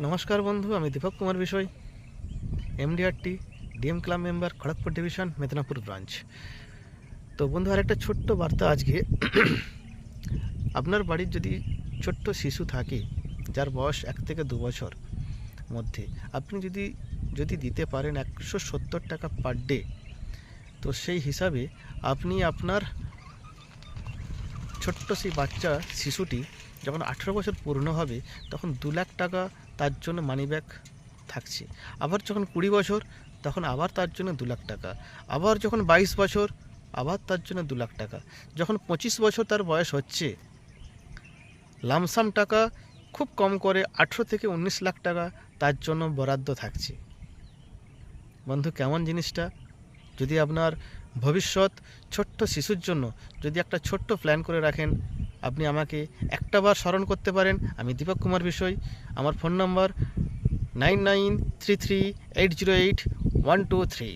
নমস্কার বন্ধু, আমি দীপক কুমার বিষয়, MDRT DM club member, Kharagpur division, Medinipur branch. তো বন্ধু, আর একটা ছোট্ট বার্তা আজকে। আপনার বাড়ির যদি ছোট্ট শিশু থাকে যার বয়স 1 থেকে 2 বছর মধ্যে, আপনি যদি দিতে পারেন 170 টাকা পার ডে, তো সেই হিসাবে আপনি আপনার ছোট্ট সেই বাচ্চা শিশুটি যখন 18 বছর পূর্ণ হবে তখন 2 লাখ টাকা তার জন্য মানিব্যাগ থাকছে। আবার যখন 20 বছর তখন আবার তার জন্য 2 লাখ টাকা। আবার যখন 22 বছর আবার তার জন্য 2 লাখ টাকা। যখন 25 বছর তার বয়স হচ্ছে, লামসাম টাকা খুব কম করে 18 থেকে 19 লাখ টাকা তার জন্য বরাদ্দ থাকছে। বন্ধু, কেমন জিনিসটা? যদি আপনার ভবিষ্যৎ ছোট্ট শিশুর জন্য যদি একটা ছোট্ট প্ল্যান করে রাখেন, আপনি আমাকে একটাবার স্মরণ করতে পারেন। আমি দীপক কুমার বিষয়। আমার ফোন নম্বর 9933808123।